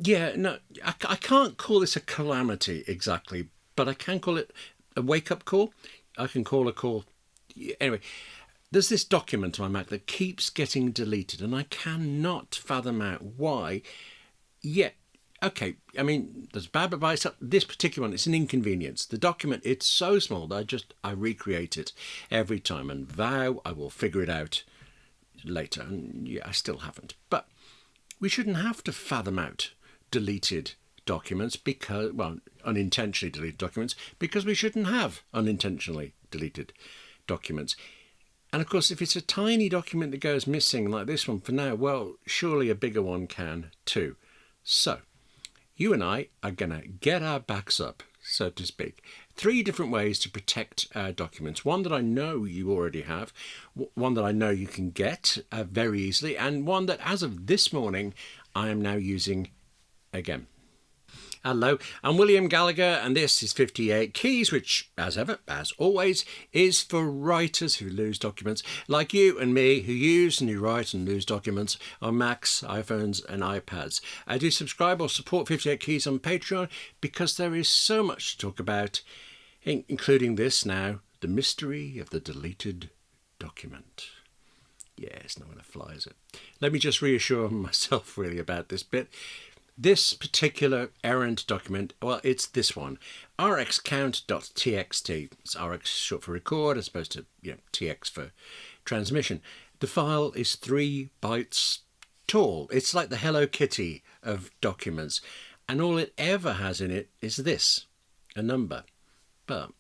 Yeah, no, I can't call this a calamity exactly, but I can call it a wake-up call. I can call a call. Anyway, there's this document on my Mac that keeps getting deleted, and I cannot fathom out why. Yet, okay, I mean, there's bad advice. This particular one, it's an inconvenience. The document, it's so small that I recreate it every time and vow I will figure it out later. And yeah, I still haven't. But we shouldn't have to fathom out deleted documents because, well, unintentionally deleted documents, because we shouldn't have unintentionally deleted documents. And of course, if it's a tiny document that goes missing like this one for now, well, surely a bigger one can too. So, you and I are going to get our backs up, so to speak. 3 different ways to protect our documents. One that I know you already have, one that I know you can get very easily, and one that, as of this morning, I am now using again. Hello, I'm William Gallagher, and this is 58 Keys, which, as ever, as always, is for writers who lose documents, like you and me, who use and who write and lose documents on Macs, iPhones, and iPads. I do subscribe or support 58 Keys on Patreon because there is so much to talk about, including this now, the mystery of the deleted document. Yeah, it's not going to fly, is it? Let me just reassure myself really about this bit. This particular errant document, well, it's this one, rxcount.txt. It's rx short for record as opposed to tx for transmission. The file is 3 bytes tall. It's like the Hello Kitty of documents. And all it ever has in it is this, a number. But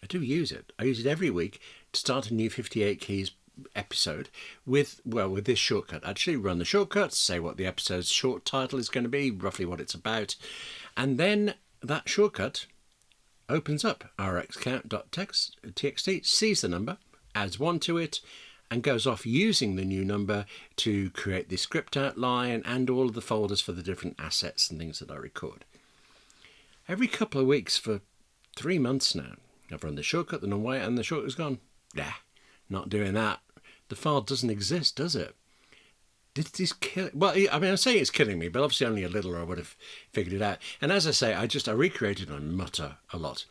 I do use it. I use it every week to start a new 58 Keys episode with this shortcut. Actually run the shortcut, say what the episode's short title is going to be, roughly what it's about, and then that shortcut opens up rxcount.txt, sees the number, adds 1 to it, and goes off using the new number to create the script outline and all of the folders for the different assets and things that I record. Every couple of weeks for 3 months now, I've run the shortcut the normal way and the shortcut's gone. Nah, not doing that. The file doesn't exist, does it? Did this kill? Well, I mean, I'm saying it's killing me, but obviously only a little, or I would have figured it out. And as I say, I recreate it and I mutter a lot.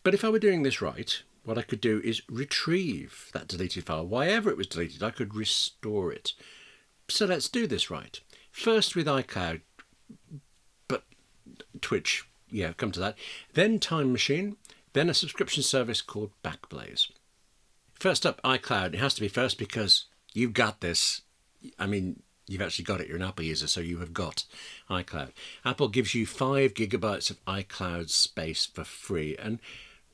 But if I were doing this right, what I could do is retrieve that deleted file. Wherever it was deleted, I could restore it. So let's do this right. First with iCloud, but Twitch, yeah, come to that. Then Time Machine, then a subscription service called Backblaze. First up, iCloud. It has to be first because you've got this. I mean, you've actually got it. You're an Apple user, so you have got iCloud. Apple gives you 5 gigabytes of iCloud space for free, and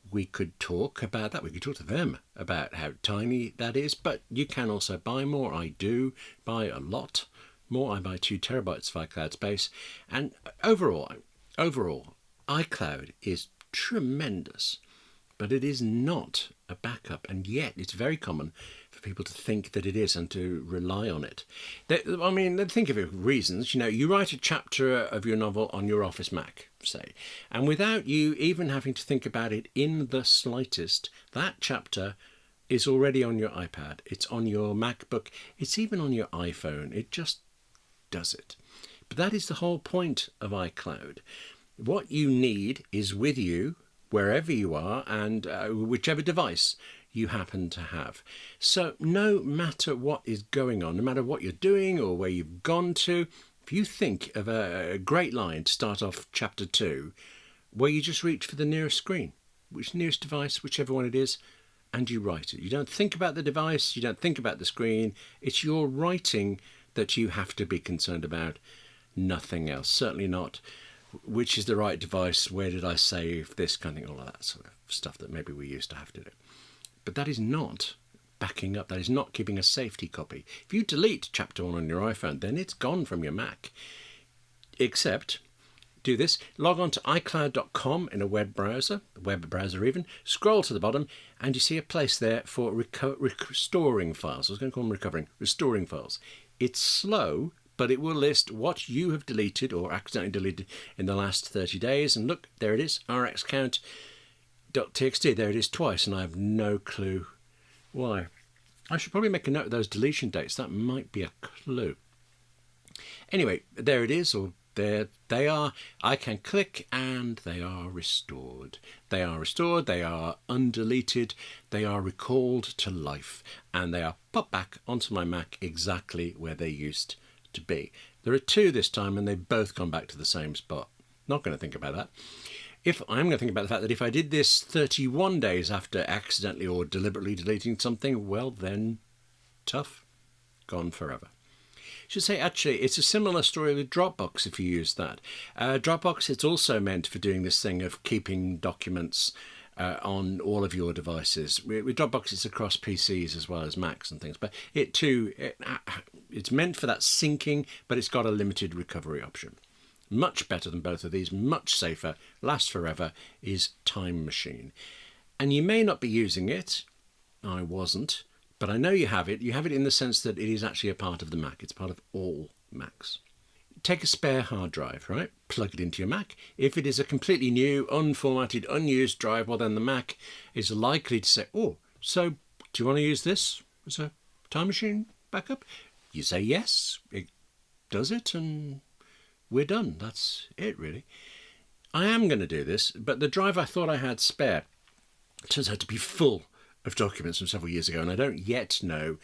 we could talk about that. We could talk to them about how tiny that is, but you can also buy more. I do buy a lot more. I buy 2 terabytes of iCloud space, and overall, iCloud is tremendous. But it is not a backup, and yet it's very common for people to think that it is and to rely on it. They think of it for reasons. You write a chapter of your novel on your Office Mac, say, and without you even having to think about it in the slightest, that chapter is already on your iPad, it's on your MacBook, it's even on your iPhone. It just does it. But that is the whole point of iCloud. What you need is with you wherever you are and whichever device you happen to have. So no matter what is going on, no matter what you're doing or where you've gone to, if you think of a great line to start off chapter 2, where you just reach for the nearest screen, nearest device, whichever one it is, and you write it. You don't think about the device, you don't think about the screen. It's your writing that you have to be concerned about, nothing else. Certainly not which is the right device, where did I save this kind of thing, all of that sort of stuff that maybe we used to have to do. But that is not backing up. That is not keeping a safety copy. If you delete chapter 1 on your iPhone, then it's gone from your Mac. Except, do this, log on to iCloud.com in a web browser even, scroll to the bottom, and you see a place there for restoring files. I was going to call them restoring files. It's slow, but it will list what you have deleted or accidentally deleted in the last 30 days. And look, there it is, rxcount.txt. There it is twice, and I have no clue why. I should probably make a note of those deletion dates. That might be a clue. Anyway, there it is, or They are. I can click and they are restored. They are restored. They are undeleted. They are recalled to life, and they are popped back onto my Mac exactly where they used to be. There are two this time, and they've both gone back to the same spot. Not going to think about that. I'm going to think about the fact that if I did this 31 days after accidentally or deliberately deleting something, well then, tough, gone forever. I should say, actually, it's a similar story with Dropbox if you use that. Dropbox, it's also meant for doing this thing of keeping documents on all of your devices. With Dropbox, it's across PCs as well as Macs and things, but it's meant for that syncing, but it's got a limited recovery option. Much better than both of these, much safer, lasts forever, is Time Machine. And you may not be using it. I wasn't. But I know you have it. You have it in the sense that it is actually a part of the Mac. It's part of all Macs. Take a spare hard drive, right? Plug it into your Mac. If it is a completely new, unformatted, unused drive, well then the Mac is likely to say, oh, so do you want to use this as a Time Machine backup? You say yes, it does it, and we're done. That's it, really. I am going to do this, but the drive I thought I had spare turns out to be full of documents from several years ago, and I don't yet know,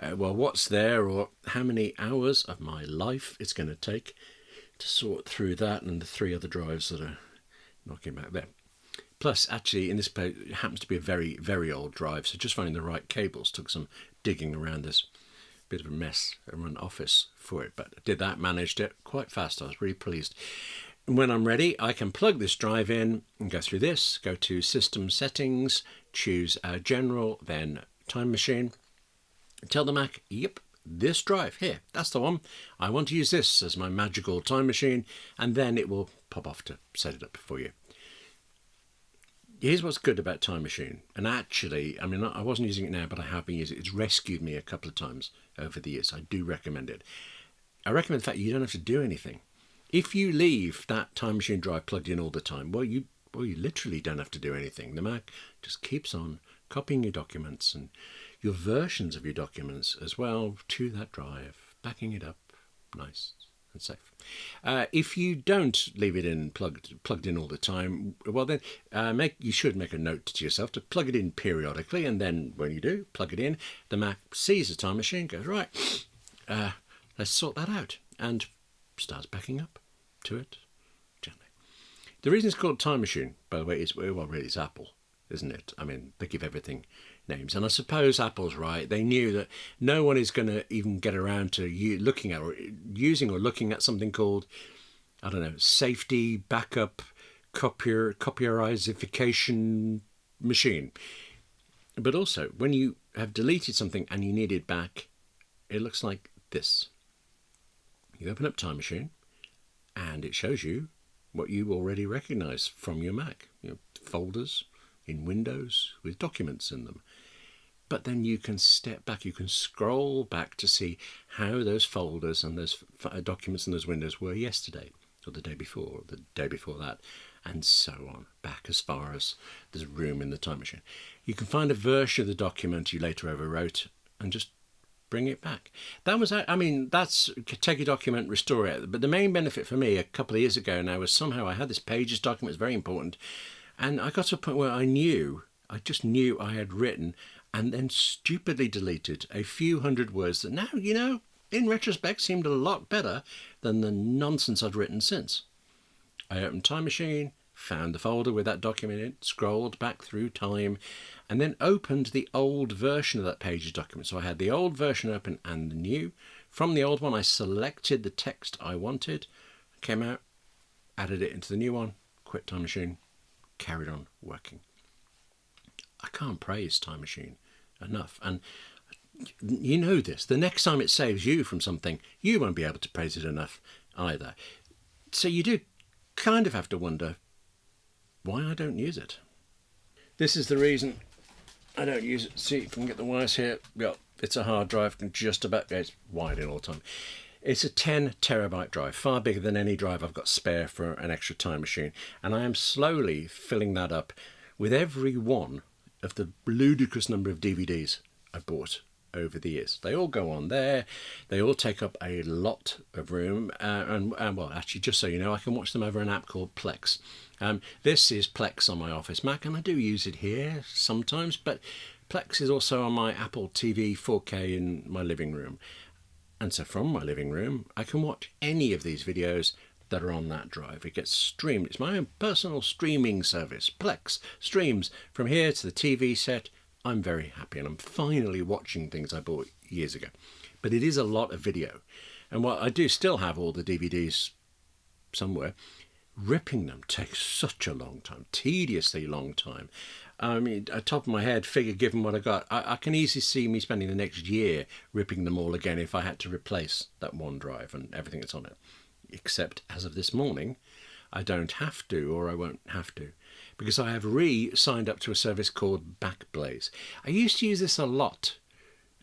what's there or how many hours of my life it's going to take to sort through that and the three other drives that are knocking back there. Plus, actually, in this place, it happens to be a very, very old drive, so just finding the right cables took some digging around this bit of a mess in an office for it, but I did that, managed it quite fast. I was really pleased. And when I'm ready, I can plug this drive in and go through this, go to System Settings, choose General, then Time Machine. Tell the Mac, yep, this drive here, that's the one. I want to use this as my magical time machine, and then it will pop off to set it up for you. Here's what's good about Time Machine. And actually, I mean, I wasn't using it now, but I have been using it. It's rescued me a couple of times over the years. I do recommend it. I recommend the fact you don't have to do anything. If you leave that Time Machine drive plugged in all the time, well, you literally don't have to do anything. The Mac just keeps on copying your documents and your versions of your documents as well to that drive, backing it up nice and safe. If you don't leave it in plugged in all the time, well then you should make a note to yourself to plug it in periodically, and then when you do plug it in, the Mac sees the Time Machine, goes, right, let's sort that out, and starts backing up to it gently. The reason it's called Time Machine, by the way, is, well, really it's Apple, isn't it? I mean, they give everything names, and I suppose Apple's right. They knew that no one is going to even get around to looking at or using or looking at something called, I don't know, safety backup copyrightification machine. But also, when you have deleted something and you need it back, it looks like this. You open up Time Machine, and it shows you what you already recognize from your Mac. Folders in Windows with documents in them. But then you can step back, you can scroll back to see how those folders and those documents in those windows were yesterday, or the day before, or the day before that, and so on, back as far as there's room in the Time Machine. You can find a version of the document you later overwrote and just bring it back. That's take a document, restore it. But the main benefit for me a couple of years ago now was somehow I had this Pages document, it was very important, and I got to a point where I just knew I had written and then stupidly deleted a few hundred words that now, in retrospect seemed a lot better than the nonsense I'd written since. I opened Time Machine, found the folder with that document in it, scrolled back through time, and then opened the old version of that Pages document. So I had the old version open and the new. From the old one, I selected the text I wanted, came out, added it into the new one, quit Time Machine, carried on working. I can't praise Time Machine enough. And you know this. The next time it saves you from something, you won't be able to praise it enough either. So you do kind of have to wonder why I don't use it. This is the reason I don't use it. See if we can get the wires here. Yeah, it's a hard drive. It's wired in all the time. It's a 10 terabyte drive, far bigger than any drive I've got spare for an extra Time Machine. And I am slowly filling that up with every one of the ludicrous number of DVDs I bought over the years. They all go on there. They all take up a lot of room. And well, actually, just so you know, I can watch them over an app called Plex. This is Plex on my Office Mac, and I do use it here sometimes, but Plex is also on my Apple TV 4K in my living room. And so from my living room, I can watch any of these videos that are on that drive. It gets streamed. It's my own personal streaming service. Plex streams from here to the TV set. I'm very happy, and I'm finally watching things I bought years ago. But it is a lot of video. And while I do still have all the DVDs somewhere, ripping them takes such a long time, tediously long time. I mean, at the top of my head, figure given what I got, I can easily see me spending the next year ripping them all again if I had to replace that one drive and everything that's on it. Except as of this morning, I don't have to, or I won't have to, because I have signed up to a service called Backblaze. I used to use this a lot,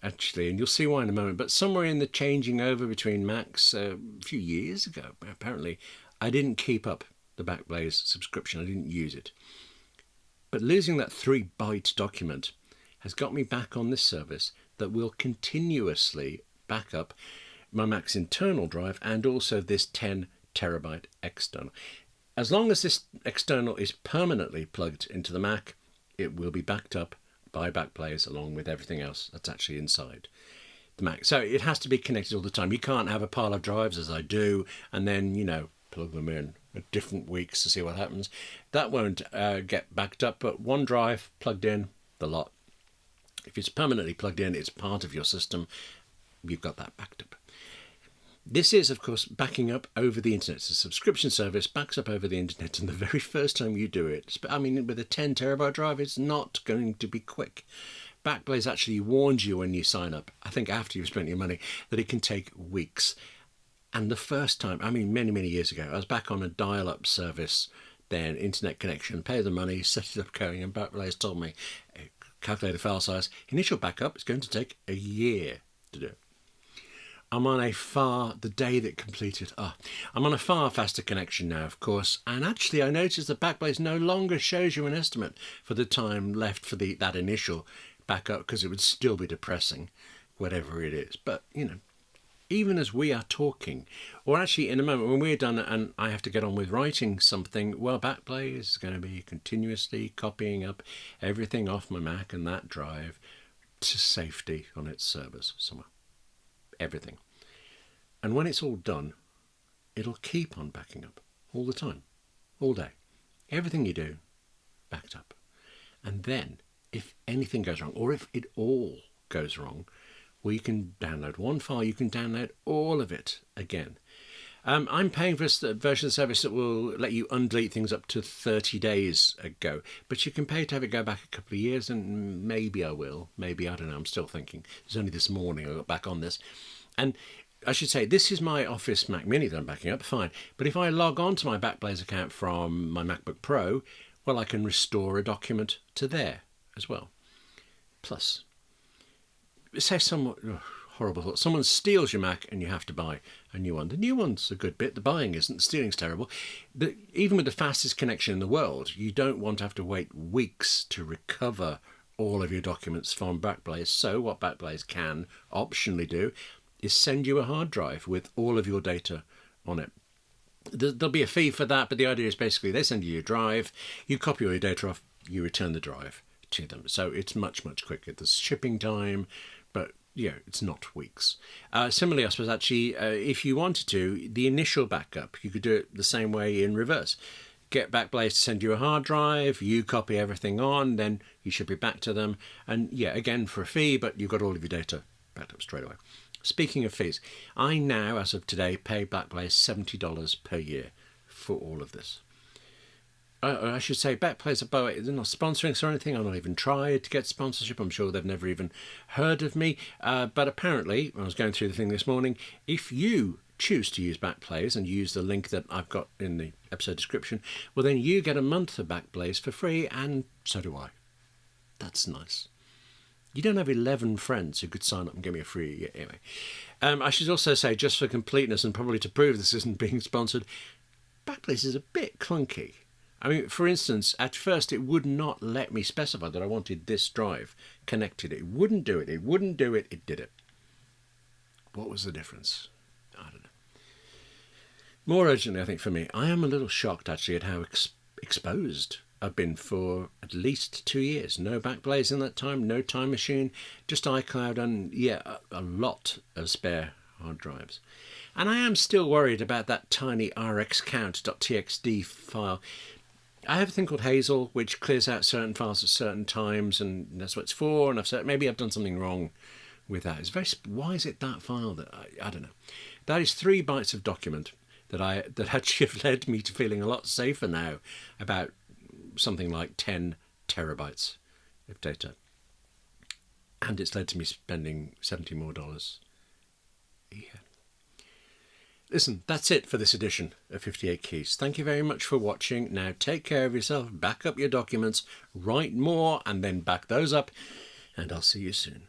actually, and you'll see why in a moment, but somewhere in the changing over between Macs a few years ago, apparently, I didn't keep up the Backblaze subscription. I didn't use it. But losing that 3-byte document has got me back on this service that will continuously back up my Mac's internal drive and also this 10 terabyte external. As long as this external is permanently plugged into the Mac, it will be backed up by Backblaze along with everything else that's actually inside the Mac. So it has to be connected all the time. You can't have a pile of drives, as I do, and then, plug them in at different weeks to see what happens. That won't get backed up, but one drive plugged in, the lot. If it's permanently plugged in, it's part of your system. You've got that backed up. This is, of course, backing up over the internet. It's a subscription service, backs up over the internet, and the very first time you do it, I mean, with a 10 terabyte drive, it's not going to be quick. Backblaze actually warns you when you sign up, I think after you've spent your money, that it can take weeks. And the first time, I mean, many, many years ago, I was back on a dial-up service, then internet connection, pay the money, set it up going, and Backblaze told me, calculate the file size, initial backup is going to take a year to do. I'm on the day that completed, I'm on a far faster connection now, of course, and actually I noticed that Backblaze no longer shows you an estimate for the time left for that initial backup, because it would still be depressing, whatever it is. But, even as we are talking, or actually in a moment when we're done and I have to get on with writing something, well, Backblaze is going to be continuously copying up everything off my Mac and that drive to safety on its servers somewhere. Everything. And when it's all done, it'll keep on backing up all the time, all day. Everything you do, backed up. And then, if anything goes wrong, or if it all goes wrong, well, you can download one file, you can download all of it again. I'm paying for a version of the service that will let you undelete things up to 30 days ago, but you can pay to have it go back a couple of years, and maybe I will, maybe, I don't know, I'm still thinking. It's only this morning I got back on this. And I should say, this is my Office Mac Mini that I'm backing up, fine. But if I log on to my Backblaze account from my MacBook Pro, well, I can restore a document to there as well. Plus, say horrible thought, someone steals your Mac and you have to buy a new one. The new one's a good bit, the buying isn't, the stealing's terrible. Even with the fastest connection in the world, you don't want to have to wait weeks to recover all of your documents from Backblaze. So what Backblaze can optionally do is send you a hard drive with all of your data on it. There'll be a fee for that, but the idea is basically they send you your drive, you copy all your data off, you return the drive to them. So it's much, much quicker. There's shipping time, but it's not weeks. Similarly, I suppose, actually, if you wanted to, the initial backup, you could do it the same way in reverse. Get Backblaze to send you a hard drive, you copy everything on, then you ship it back to them. And again, for a fee, but you've got all of your data backed up straight away. Speaking of fees, I now, as of today, pay Backblaze $70 per year for all of this. I should say, Backblaze, they're not sponsoring us or anything. I've not even tried to get sponsorship. I'm sure they've never even heard of me. But apparently, when I was going through the thing this morning, if you choose to use Backblaze and use the link that I've got in the episode description, well, then you get a month of Backblaze for free, and so do I. That's nice. You don't have 11 friends who could sign up and give me a free... Anyway, I should also say, just for completeness and probably to prove this isn't being sponsored, Backblaze is a bit clunky. I mean, for instance, at first it would not let me specify that I wanted this drive connected. It wouldn't do it. It wouldn't do it. It did it. What was the difference? I don't know. More urgently, I think for me, I am a little shocked actually at how exposed I've been for at least 2 years. No Backblaze in that time, no Time Machine, just iCloud and, yeah, a lot of spare hard drives. And I am still worried about that tiny rxcount.txt file. I have a thing called Hazel, which clears out certain files at certain times, and that's what it's for. And I've said maybe I've done something wrong with that. It's very. Why is it that file that I don't know? That is 3 bytes of document that actually have led me to feeling a lot safer now about something like 10 terabytes of data, and it's led to me spending $70 more. Yeah. Listen, that's it for this edition of 58 Keys. Thank you very much for watching. Now take care of yourself, back up your documents, write more, and then back those up, and I'll see you soon.